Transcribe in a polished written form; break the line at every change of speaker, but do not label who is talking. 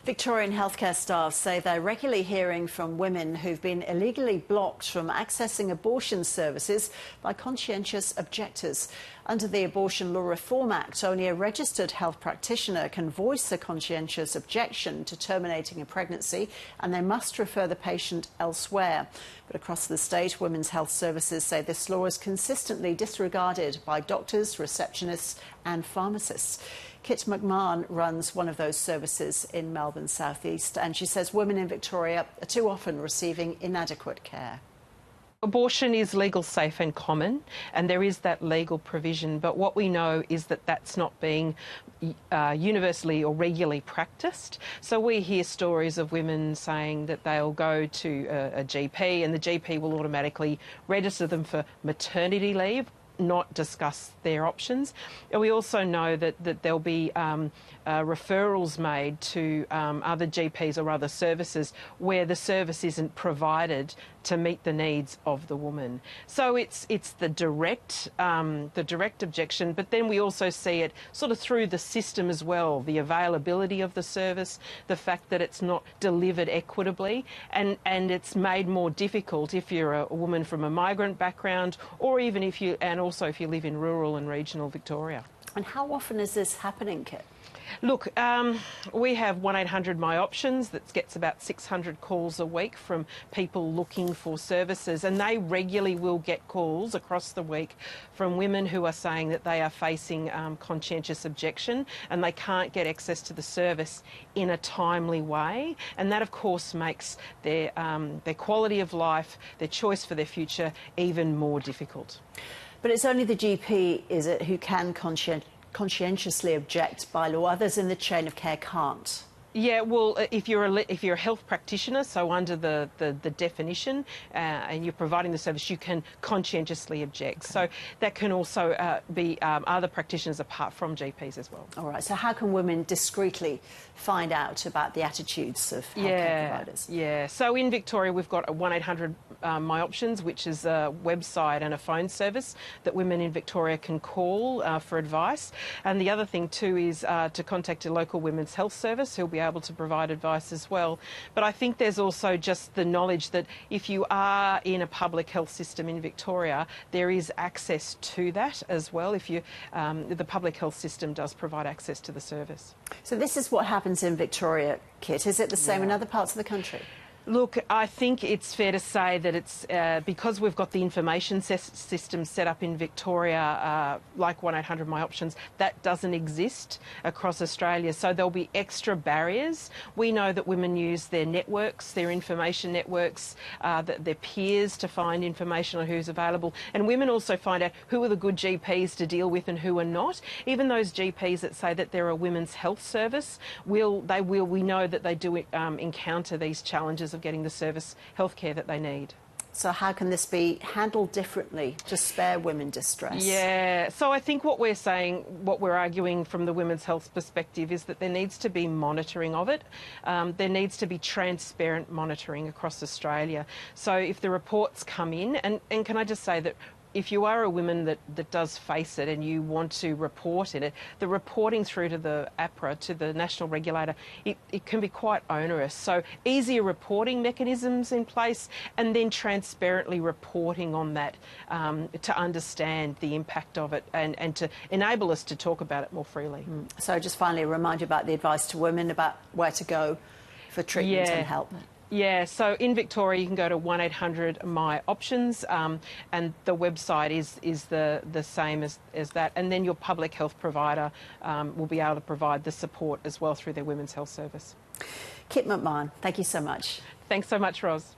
Victorian healthcare staff say they're regularly hearing from women who've been illegally blocked from accessing abortion services by conscientious objectors. Under the Abortion Law Reform Act, only a registered health practitioner can voice a conscientious objection to terminating a pregnancy, and they must refer the patient elsewhere. But across the state, women's health services say this law is consistently disregarded by doctors, receptionists and pharmacists. Kit McMahon runs one of those services in Melbourne South East, and she says women in Victoria are too often receiving inadequate care.
Abortion is legal, safe and common, and there is that legal provision, but what we know is that that's not being universally or regularly practiced. So we hear stories of women saying that they'll go to a GP and the GP will automatically register them for maternity leave, not discuss their options. And we also know that there'll be referrals made to other GPs or other services where the service isn't provided to meet the needs of the woman. So it's the direct objection, but then we also see it sort of through the system as well, the availability of the service, the fact that it's not delivered equitably, and it's made more difficult if you're a woman from a migrant background, or even if you live in rural and regional Victoria.
And how often is this happening, Kit?
Look, we have 1800 My Options that gets about 600 calls a week from people looking for services, and they regularly will get calls across the week from women who are saying that they are facing conscientious objection and they can't get access to the service in a timely way, and that of course makes their quality of life, their choice for their future even more difficult.
But it's only the GP, is it, who can conscientiously object by law? Others in the chain of care can't.
Yeah, well, if you're a health practitioner, so under the definition, and you're providing the service, you can conscientiously object. Okay. So that can also be other practitioners apart from GPs as well.
All right. So how can women discreetly find out about the attitudes of healthcare providers?
Yeah. So in Victoria, we've got a 1800 My Options, which is a website and a phone service that women in Victoria can call for advice. And the other thing too is to contact a local women's health service who'll be able to provide advice as well. But I think there's also just the knowledge that if you are in a public health system in Victoria, there is access to that as well. If you, the public health system does provide access to the service.
So this is what happens in Victoria, Kit. Is it the same in other parts of the country?
Look, I think it's fair to say that it's because we've got the information system set up in Victoria, like 1800 My Options, that doesn't exist across Australia. So there'll be extra barriers. We know that women use their networks, their information networks, their peers to find information on who's available. And women also find out who are the good GPs to deal with and who are not. Even those GPs that say that they're a women's health service, we know that they do encounter these challenges of getting the service healthcare that they need.
So how can this be handled differently to spare women distress?
Yeah, so I think what we're arguing from the women's health perspective is that there needs to be monitoring of it. There needs to be transparent monitoring across Australia. So if the reports come in, and can I just say that if you are a woman that does face it and you want to report it, the reporting through to the APRA, to the national regulator, it can be quite onerous. So easier reporting mechanisms in place, and then transparently reporting on that to understand the impact of it and to enable us to talk about it more freely.
So just finally a reminder about the advice to women about where to go for treatment and help.
Yeah, so in Victoria you can go to 1800 My Options, and the website is the same as that, and then your public health provider will be able to provide the support as well through their women's health service.
Kit McMahon, thank you so much.
Thanks so much, Ros.